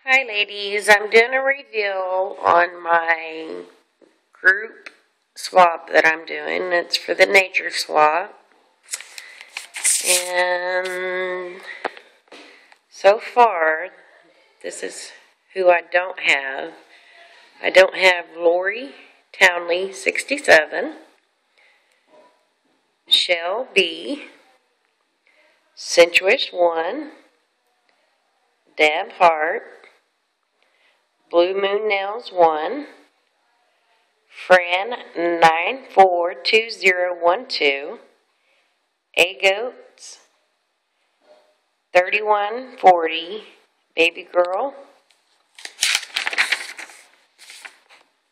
Hi ladies, I'm doing a review on my group swap that I'm doing. It's for the nature swap. And so far, this is who I don't have. I don't have Lori Townley, 67, Shell B, Sensuous 1, Dab Hart, Blue Moon Nails 1, Fran 942012, A Goats 3140, Baby Girl,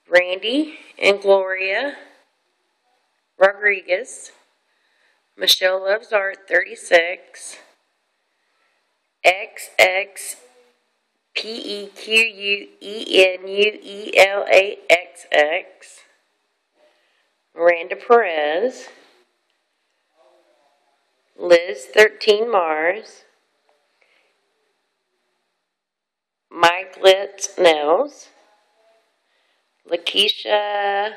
Randy and Gloria Rodriguez, Michelle Loves Art 36, XXPEQUENUELAXX, Miranda Perez, Liz 13 Mars, Mike Litz Nels, Lakeisha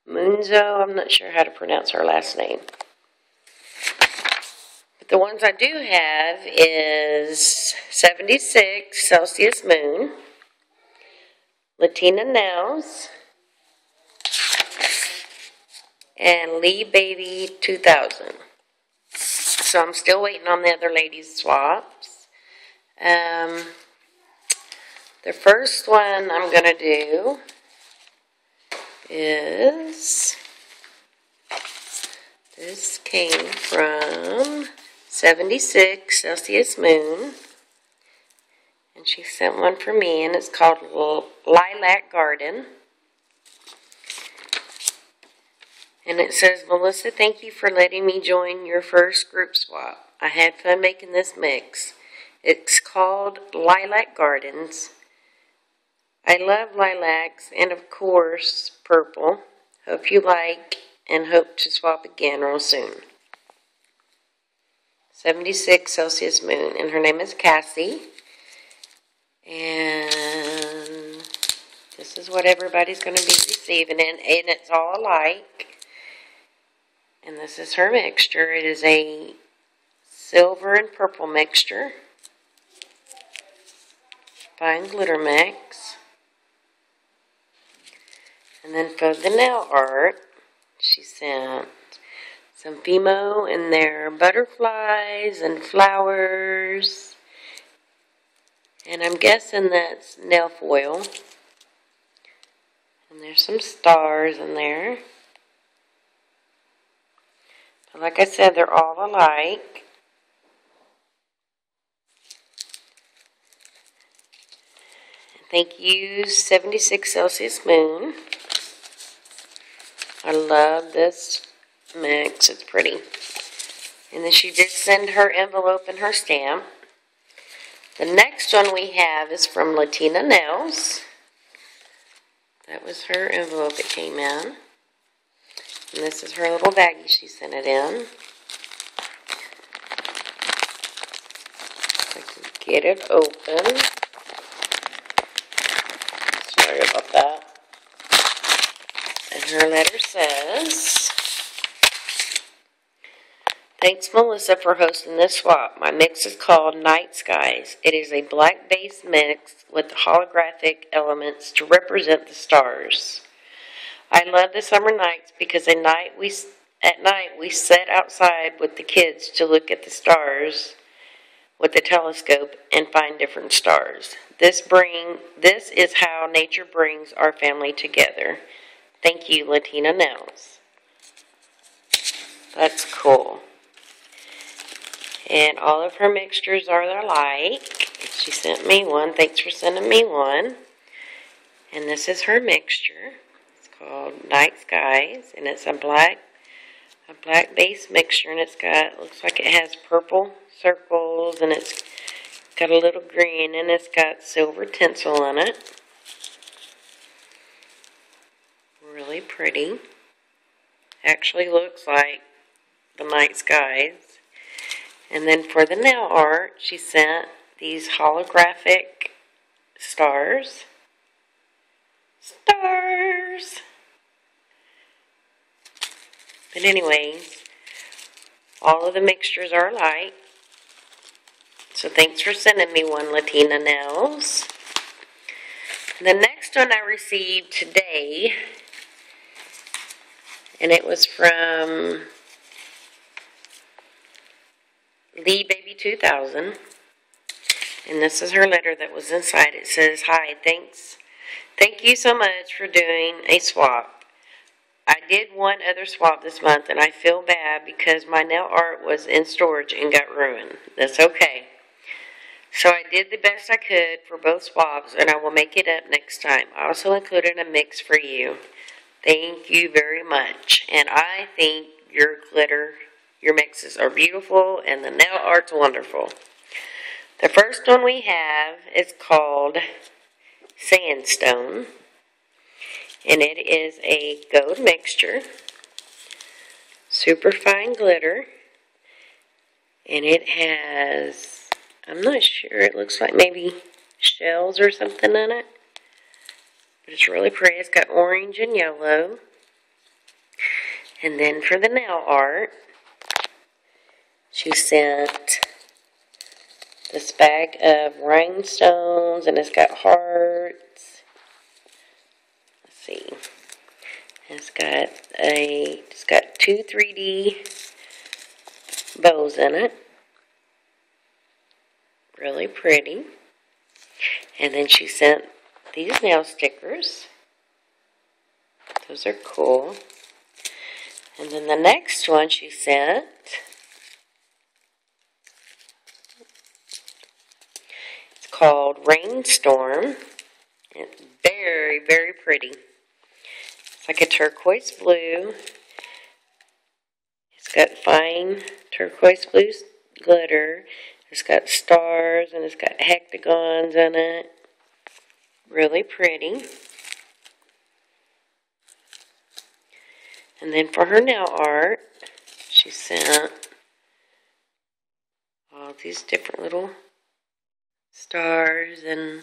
Munzo, I'm not sure how to pronounce her last name. But the ones I do have is 76 Celsius Moon, Latina Nels, and Lee Baby 2000. So I'm still waiting on the other ladies' swaps. The first one I'm going to do is, this came from 76 Celsius Moon, and she sent one for me, and it's called Lilac Garden. And it says, Melissa, thank you for letting me join your first group swap. I had fun making this mix. It's called Lilac Gardens. I love lilacs and, of course, purple. Hope you like and hope to swap again real soon. 76 Celsius Moon, and her name is Cassie. And this is what everybody's going to be receiving, and it's all alike. And this is her mixture. It is a silver and purple mixture. Fine glitter mix. And then for the nail art, she sent some Fimo and their butterflies and flowers. And I'm guessing that's nail foil. And there's some stars in there. But like I said, they're all alike. Thank you, 76 Celsius Moon. I love this mix. It's pretty. And then she did send her envelope and her stamp. The next one we have is from Latina Nails. That was her envelope it came in. And this is her little baggie she sent it in. I can get it open. Sorry about that. And her letter says, thanks, Melissa, for hosting this swap. My mix is called Night Skies. It is a black base mix with holographic elements to represent the stars. I love the summer nights because at night we sit outside with the kids to look at the stars with the telescope and find different stars. This is how nature brings our family together. Thank you, Latina Nails. That's cool. And all of her mixtures are alike. She sent me one. Thanks for sending me one. And this is her mixture. It's called Night Skies, and it's a black base mixture, and looks like it has purple circles, and it's got a little green, and it's got silver tinsel on it. Really pretty. Actually looks like the night skies. And then for the nail art, she sent these holographic stars. Stars! But anyways, all of the mixtures are alike. So thanks for sending me one, Latina Nels. The next one I received today, and it was from Lee Baby 2000. And this is her letter that was inside. It says, "Hi, Thank you so much for doing a swap. I did one other swap this month, and I feel bad because my nail art was in storage and got ruined. That's okay. So I did the best I could for both swaps, and I will make it up next time. I also included a mix for you. Thank you very much. And I think your mixes are beautiful, and the nail art's wonderful. The first one we have is called Sandstone, and it is a gold mixture, super fine glitter, and it has, I'm not sure, it looks like maybe shells or something in it, but it's really pretty. It's got orange and yellow. And then for the nail art, she sent this bag of rhinestones, and it's got hearts. Let's see. It's got two 3D bows in it. Really pretty. And then she sent these nail stickers. Those are cool. And then the next one she sent, it's called Rainstorm. It's very, very pretty. It's like a turquoise blue. It's got fine turquoise blue glitter. It's got stars and it's got hexagons in it. Really pretty. And then for her nail art, she sent all these different little stars, and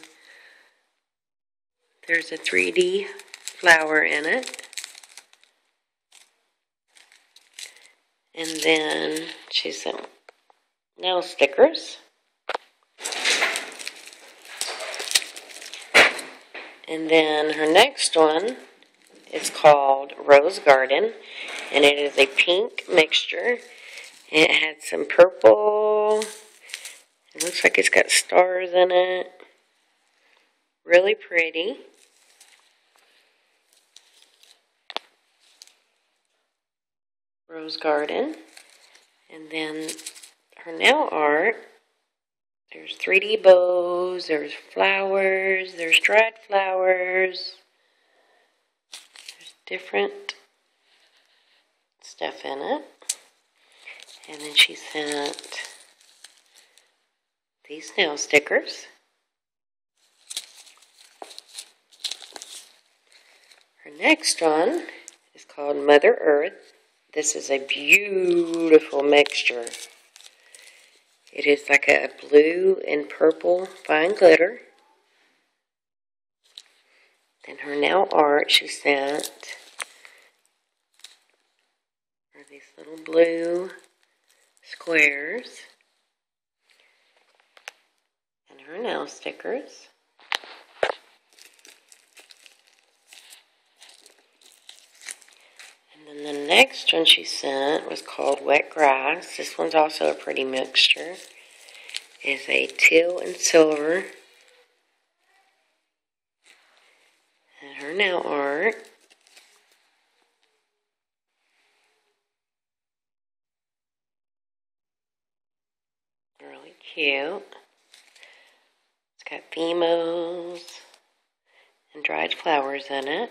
there's a 3D flower in it. And then she sent nail stickers. And then her next one is called Rose Garden, and it is a pink mixture. And it had some purple. It looks like it's got stars in it. Really pretty. Rose Garden. And then her nail art, there's 3D bows, there's flowers, there's dried flowers. There's different stuff in it. And then she sent these nail stickers. Her next one is called Mother Earth. This is a beautiful mixture. It is like a blue and purple fine glitter. Then her nail art she sent are these little blue squares. And her nail stickers. And then the next one she sent was called Wet Grass. This one's also a pretty mixture. It's a teal and silver. And her nail art. Really cute. It's got phemos and dried flowers in it.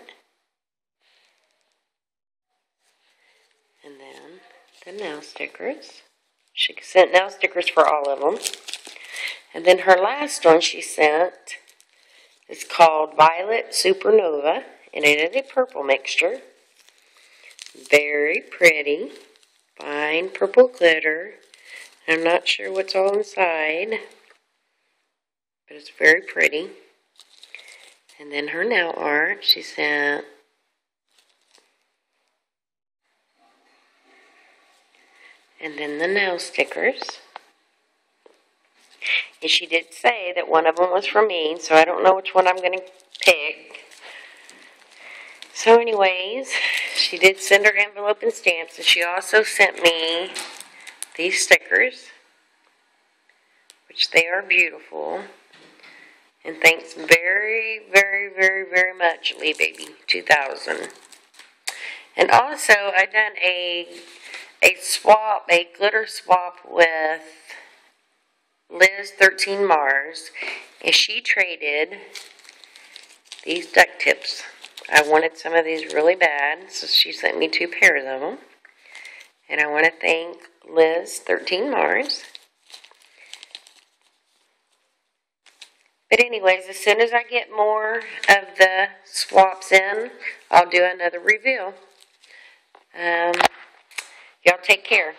And then the nail stickers. She sent nail stickers for all of them. And then her last one she sent is called Violet Supernova. And it is a purple mixture. Very pretty. Fine purple glitter. I'm not sure what's all inside. But it's very pretty. And then her nail art, she sent. And then the nail stickers. And she did say that one of them was for me, so I don't know which one I'm going to pick. So anyways, she did send her envelope and stamps, and she also sent me these stickers, which they are beautiful. And thanks very, very, very, very much, Lee Baby 2000. And also, I done a glitter swap with Liz 13 Mars, and she traded these duct tips. I wanted some of these really bad, so she sent me 2 pairs of them. And I want to thank Liz 13 Mars. But anyways, as soon as I get more of the swaps in, I'll do another review. Y'all take care.